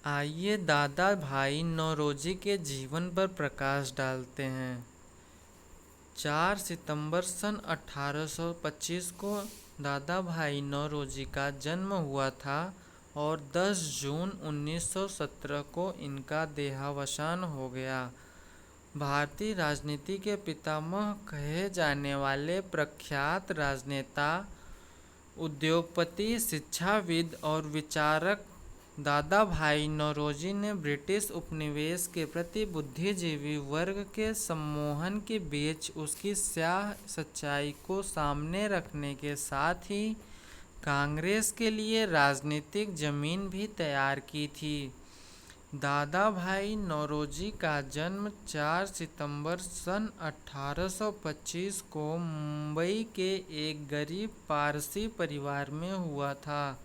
आइए दादा भाई नौरोजी के जीवन पर प्रकाश डालते हैं। 4 सितंबर सन 1825 को दादा भाई नौरोजी का जन्म हुआ था और 10 जून 1917 को इनका देहावसान हो गया। भारतीय राजनीति के पितामह कहे जाने वाले प्रख्यात राजनेता, उद्योगपति, शिक्षाविद और विचारक दादा भाई नौरोजी ने ब्रिटिश उपनिवेश के प्रति बुद्धिजीवी वर्ग के सम्मोहन के बीच उसकी स्याह सच्चाई को सामने रखने के साथ ही कांग्रेस के लिए राजनीतिक जमीन भी तैयार की थी। दादा भाई नौरोजी का जन्म 4 सितंबर सन 1825 को मुंबई के एक गरीब पारसी परिवार में हुआ था।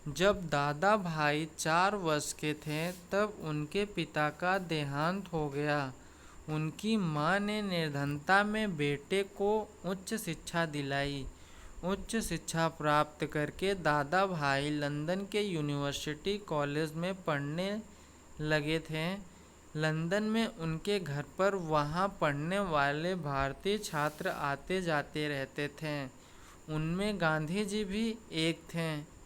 जब दादा भाई 4 वर्ष के थे तब उनके पिता का देहांत हो गया। उनकी मां ने निर्धनता में बेटे को उच्च शिक्षा दिलाई। उच्च शिक्षा प्राप्त करके दादा भाई लंदन के यूनिवर्सिटी कॉलेज में पढ़ने लगे थे। लंदन में उनके घर पर वहां पढ़ने वाले भारतीय छात्र आते जाते रहते थे। उनमें गांधी जी भी एक थे।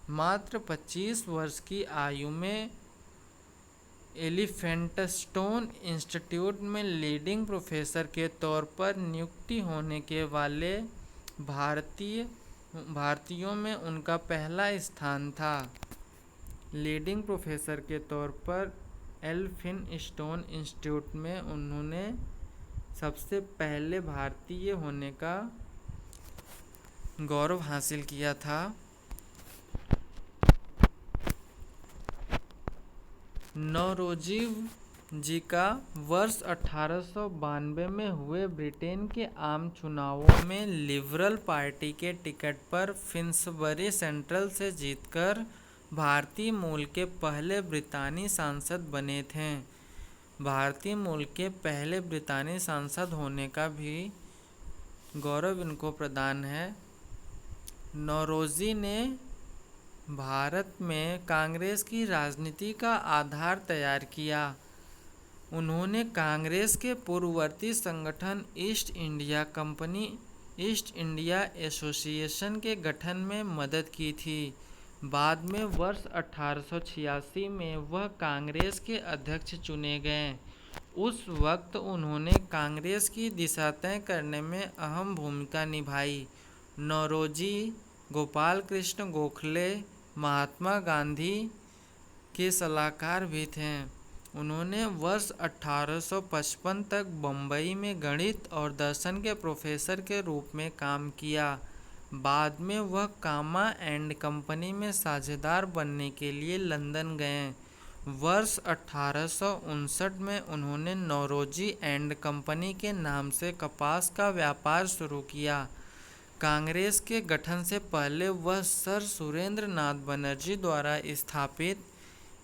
मात्र 25 वर्ष की आयु में एलिफेंटस्टोन इंस्टीट्यूट में लीडिंग प्रोफेसर के तौर पर नियुक्ति होने के वाले भारतीयों में उनका पहला स्थान था। लीडिंग प्रोफेसर के तौर पर एल्फिनस्टोन इंस्टीट्यूट में उन्होंने सबसे पहले भारतीय होने का गौरव हासिल किया था। नौरोजी जी का वर्ष 1892 में हुए ब्रिटेन के आम चुनावों में लिबरल पार्टी के टिकट पर फिन्सबरी सेंट्रल से जीतकर भारतीय मूल के पहले ब्रितानी सांसद बने थे। भारतीय मूल के पहले ब्रितानी सांसद होने का भी गौरव इनको प्रदान है। नौरोजी ने भारत में कांग्रेस की राजनीति का आधार तैयार किया। उन्होंने कांग्रेस के पूर्ववर्ती संगठन east India company, east India association के गठन में मदद की थी। बाद में वर्ष 1886 में वह कांग्रेस के अध्यक्ष चुने गए। उस वक्त उन्होंने कांग्रेस की दिशा तय करने में अहम भूमिका निभाई। नौरोजी गोपाल कृष्ण गोखले, महात्मा गांधी के सलाहकार भी थे। उन्होंने वर्ष 1855 तक बम्बई में गणित और दर्शन के प्रोफेसर के रूप में काम किया। बाद में वह कामा एंड कंपनी में साझेदार बनने के लिए लंदन गए। वर्ष 1859 में उन्होंने नौरोजी एंड कंपनी के नाम से कपास का व्यापार शुरू किया। कांग्रेस के गठन से पहले वह सर सुरेंद्र नाथ बनर्जी द्वारा स्थापित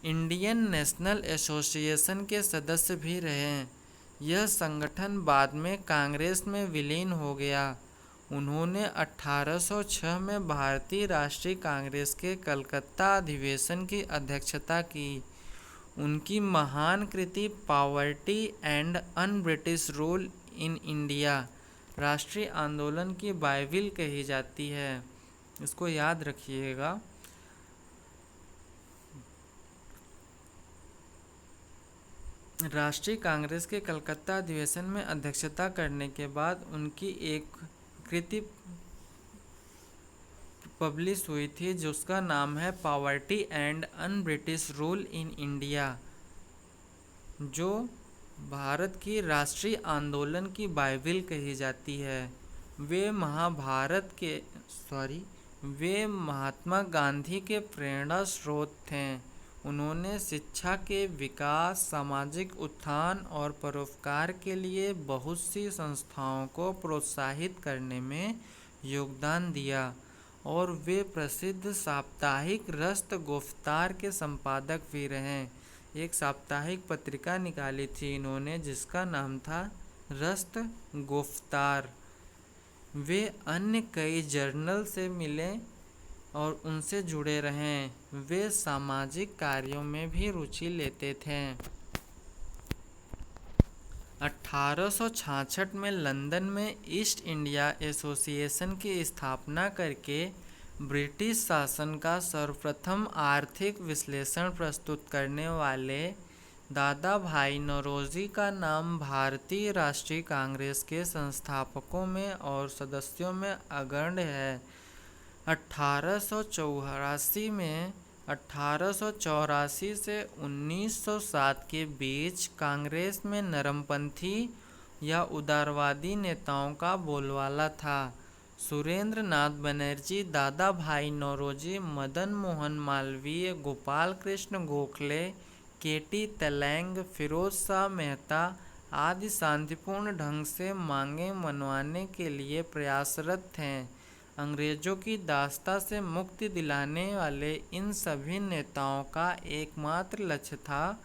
इंडियन नेशनल एसोसिएशन के सदस्य भी रहे। यह संगठन बाद में कांग्रेस में विलीन हो गया। उन्होंने 1806 में भारतीय राष्ट्रीय कांग्रेस के कलकत्ता अधिवेशन की अध्यक्षता की। उनकी महान कृति poverty and un British rule in India राष्ट्रीय आंदोलन की बाइबिल कही जाती है। इसको याद रखिएगा। राष्ट्रीय कांग्रेस के कलकत्ता अधिवेशन में अध्यक्षता करने के बाद उनकी एक कृति पब्लिश हुई थी जिसका नाम है poverty and un British rule in India, जो भारत की राष्ट्रीय आंदोलन की बाइबिल कही जाती है। वे महात्मा गांधी के प्रेरणा स्रोत थे। उन्होंने शिक्षा के विकास, सामाजिक उत्थान और परोपकार के लिए बहुत सी संस्थाओं को प्रोत्साहित करने में योगदान दिया और वे प्रसिद्ध साप्ताहिक रस्त गुफ्तार के संपादक भी रहे। एक साप्ताहिक पत्रिका निकाली थी इन्होंने जिसका नाम था रस्त गुफ्तार। वे अन्य कई जर्नल से मिले और उनसे जुड़े रहें। वे सामाजिक कार्यों में भी रुचि लेते थे। 1866 में लंदन में ईस्ट इंडिया एसोसिएशन की स्थापना करके ब्रिटिश शासन का सर्वप्रथम आर्थिक विश्लेषण प्रस्तुत करने वाले दादा भाई नौरोजी का नाम भारतीय राष्ट्रीय कांग्रेस के संस्थापकों में और सदस्यों में अग्रणी है। 1884 से 1907 के बीच कांग्रेस में नरमपंथी या उदारवादी नेताओं का बोलबाला था। सुरेंद्र नाथ बनर्जी, दादा भाई नौरोजी, मदन मोहन मालवीय, गोपाल कृष्ण गोखले, केटी तेलंग, फिरोज शाह मेहता आदि शांतिपूर्ण ढंग से मांगें मनवाने के लिए प्रयासरत थे। अंग्रेजों की दास्ता से मुक्ति दिलाने वाले इन सभी नेताओं का एकमात्र लक्ष्य था।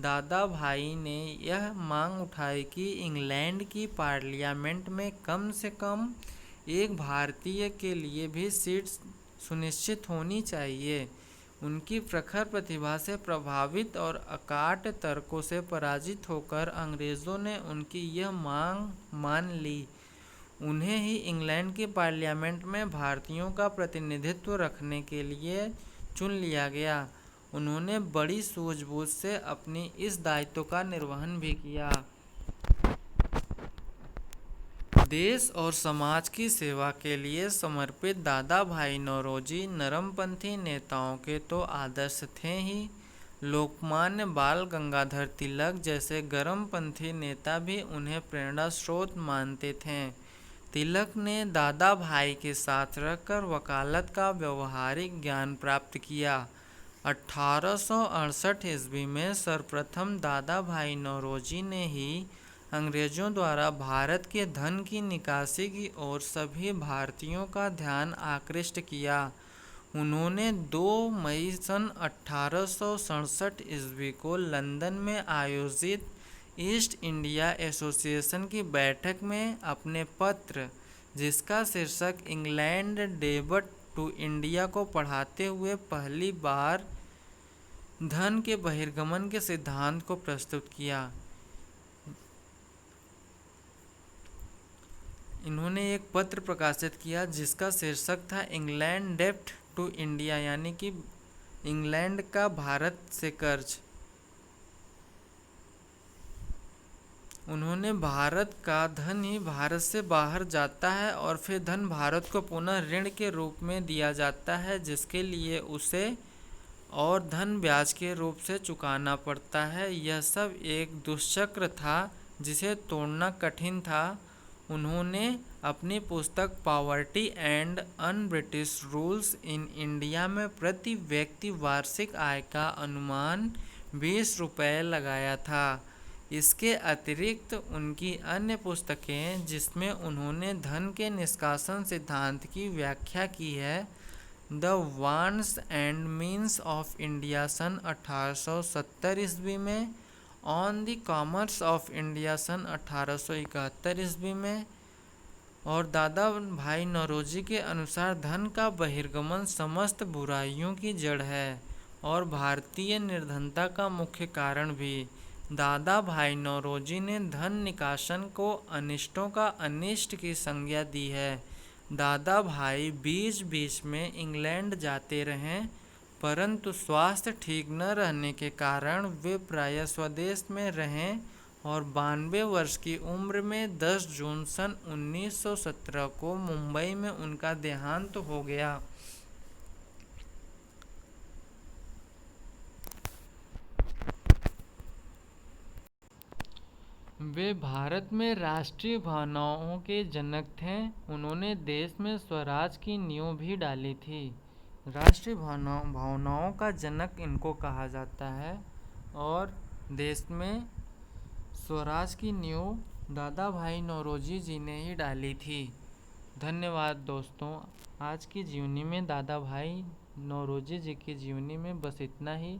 दादा भाई ने यह मांग उठाई कि इंग्लैंड की पार्लियामेंट में कम से कम एक भारतीय के लिए भी सीट सुनिश्चित होनी चाहिए। उनकी प्रखर प्रतिभा से प्रभावित और अकाट तर्कों से पराजित होकर अंग्रेज़ों ने उनकी यह मांग मान ली। उन्हें ही इंग्लैंड की पार्लियामेंट में भारतीयों का प्रतिनिधित्व रखने के लिए चुन लिया गया। उन्होंने बड़ी सूझबूझ से अपनी इस दायित्व का निर्वहन भी किया। देश और समाज की सेवा के लिए समर्पित दादा भाई नौरोजी नरमपंथी नेताओं के तो आदर्श थे ही, लोकमान्य बाल गंगाधर तिलक जैसे गर्मपंथी नेता भी उन्हें प्रेरणा स्रोत मानते थे। तिलक ने दादा भाई के साथ रहकर वकालत का व्यवहारिक ज्ञान प्राप्त किया। 1868 ईस्वी में सर्वप्रथम दादा भाई नौरोजी ने ही अंग्रेजों द्वारा भारत के धन की निकासी की ओर सभी भारतीयों का ध्यान आकृष्ट किया। उन्होंने 2 मई सन 1867 ईस्वी को लंदन में आयोजित ईस्ट इंडिया एसोसिएशन की बैठक में अपने पत्र, जिसका शीर्षक इंग्लैंड डेब्ट टू इंडिया को पढ़ाते हुए पहली बार धन के बहिर्गमन के सिद्धांत को प्रस्तुत किया। इन्होंने एक पत्र प्रकाशित किया जिसका शीर्षक था इंग्लैंड डेब्ट टू इंडिया, यानी कि इंग्लैंड का भारत से कर्ज। उन्होंने भारत का धन ही भारत से बाहर जाता है और फिर धन भारत को पुनः ऋण के रूप में दिया जाता है, जिसके लिए उसे और धन ब्याज के रूप से चुकाना पड़ता है। यह सब एक दुष्चक्र था जिसे तोड़ना कठिन था। उन्होंने अपनी पुस्तक poverty and un British rules in India में प्रति व्यक्ति वार्षिक आय का अनुमान 20 रुपये लगाया था। इसके अतिरिक्त उनकी अन्य पुस्तकें, जिसमें उन्होंने धन के निष्कासन सिद्धांत की व्याख्या की है, the wants and means of India सन 1870 ईस्वी में, on the commerce of India सन 1871 ईस्वी में, और दादा भाई नौरोजी के अनुसार धन का बहिर्गमन समस्त बुराइयों की जड़ है और भारतीय निर्धनता का मुख्य कारण भी। दादा भाई नौरोजी ने धन निकासन को अनिष्टों का अनिष्ट की संज्ञा दी है। दादा भाई बीच बीच में इंग्लैंड जाते रहे, परंतु स्वास्थ्य ठीक न रहने के कारण वे प्रायः स्वदेश में रहें और 92 वर्ष की उम्र में 10 जून सन 1917 को मुंबई में उनका देहांत हो गया। वे भारत में राष्ट्रीय भावनाओं के जनक थे। उन्होंने देश में स्वराज की नींव भी डाली थी। राष्ट्रीय भावनाओं का जनक इनको कहा जाता है और देश में स्वराज की नींव दादा भाई नौरोजी जी ने ही डाली थी। धन्यवाद दोस्तों। आज की जीवनी में दादा भाई नौरोजी जी की जीवनी में बस इतना ही।